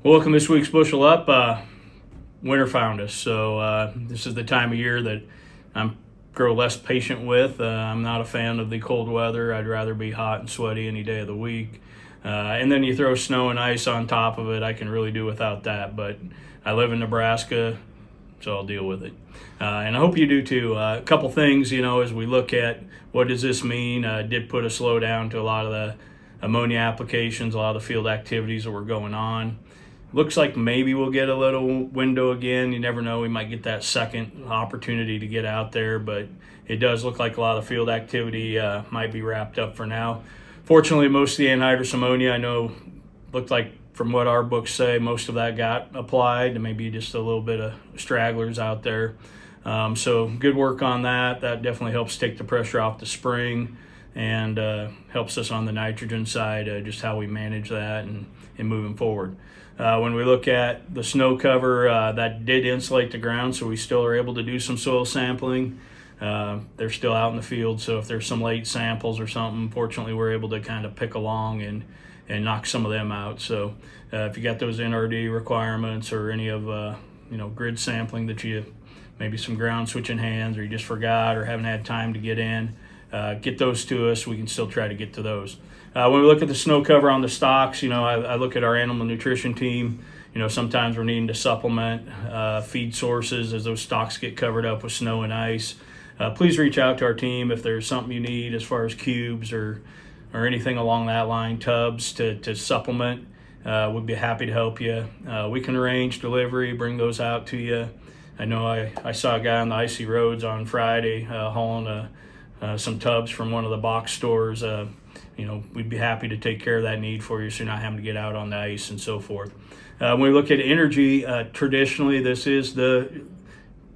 Welcome this week's Bushel Up. Winter found us, so this is the time of year that I'm grow less patient with. I'm not a fan of the cold weather. I'd rather be hot and sweaty any day of the week. And then you throw snow and ice on top of it. I can really do without that, but I live in Nebraska, so I'll deal with it. And I hope you do too. A couple things, as we look at what does this mean, did put a slowdown to a lot of the ammonia applications, a lot of the field activities that were going on. Looks like maybe we'll get a little window again. You never know. We might get that second opportunity to get out there, but it does look like a lot of field activity might be wrapped up for now. Fortunately, most of the anhydrous ammonia, I know, looked like from what our books say, most of that got applied, and maybe just a little bit of stragglers out there. So good work on that. That definitely helps take the pressure off the spring and helps us on the nitrogen side, just how we manage that and moving forward. When we look at the snow cover, that did insulate the ground, so we still are able to do some soil sampling. They're still out in the field, so if there's some late samples or something, fortunately we're able to kind of pick along and knock some of them out. So if you got those NRD requirements or any of grid sampling that you maybe some ground switching hands or you just forgot or haven't had time to get in, get those to us. We can still try to get to those. When we look at the snow cover on the stocks, I look at our animal nutrition team. Sometimes we're needing to supplement feed sources as those stocks get covered up with snow and ice. Please reach out to our team if there's something you need as far as cubes or anything along that line, tubs to supplement. We'd be happy to help you. We can arrange delivery, bring those out to you. I know I saw a guy on the icy roads on Friday hauling some tubs from one of the box stores. We'd be happy to take care of that need for you so you're not having to get out on the ice and so forth. When we look at energy, traditionally this is the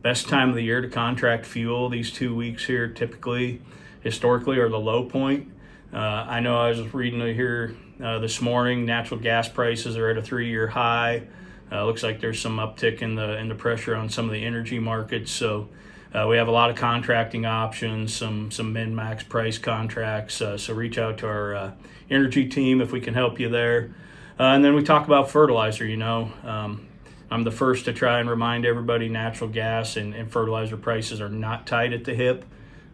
best time of the year to contract fuel. These 2 weeks here typically, historically, are the low point. I know I was reading here this morning, natural gas prices are at a 3-year high. Looks like there's some uptick in the pressure on some of the energy markets. So we have a lot of contracting options, some min-max price contracts. So reach out to our energy team if we can help you there. And then we talk about fertilizer. I'm the first to try and remind everybody natural gas and fertilizer prices are not tied at the hip.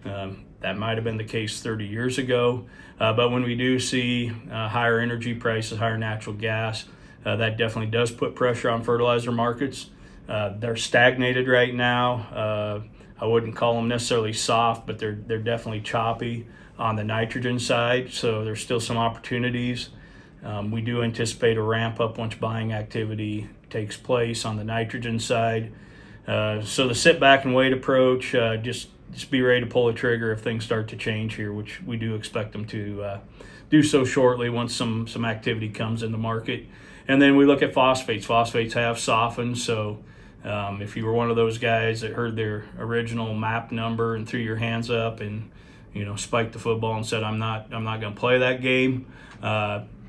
That might have been the case 30 years ago. But when we do see higher energy prices, higher natural gas, that definitely does put pressure on fertilizer markets. They're stagnated right now. I wouldn't call them necessarily soft, but they're definitely choppy on the nitrogen side. So there's still some opportunities. We do anticipate a ramp up once buying activity takes place on the nitrogen side. So the sit back and wait approach, just be ready to pull the trigger if things start to change here, which we do expect them to do so shortly once some activity comes in the market. And then we look at phosphates. Phosphates have softened, so if you were one of those guys that heard their original MAP number and threw your hands up and spiked the football and said, I'm not going to play that game,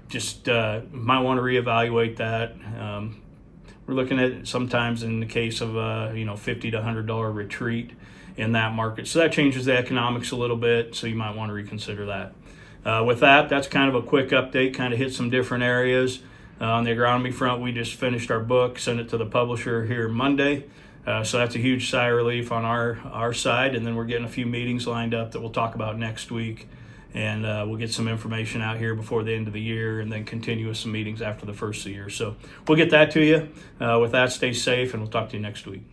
just might want to reevaluate that. We're looking at sometimes in the case of $50 to $100 retreat in that market, so that changes the economics a little bit. So you might want to reconsider that. With that, that's kind of a quick update. Kind of hit some different areas. On the agronomy front, we just finished our book, sent it to the publisher here Monday. So that's a huge sigh of relief on our side. And then we're getting a few meetings lined up that we'll talk about next week. And we'll get some information out here before the end of the year and then continue with some meetings after the first of the year. So we'll get that to you. With that, stay safe, and we'll talk to you next week.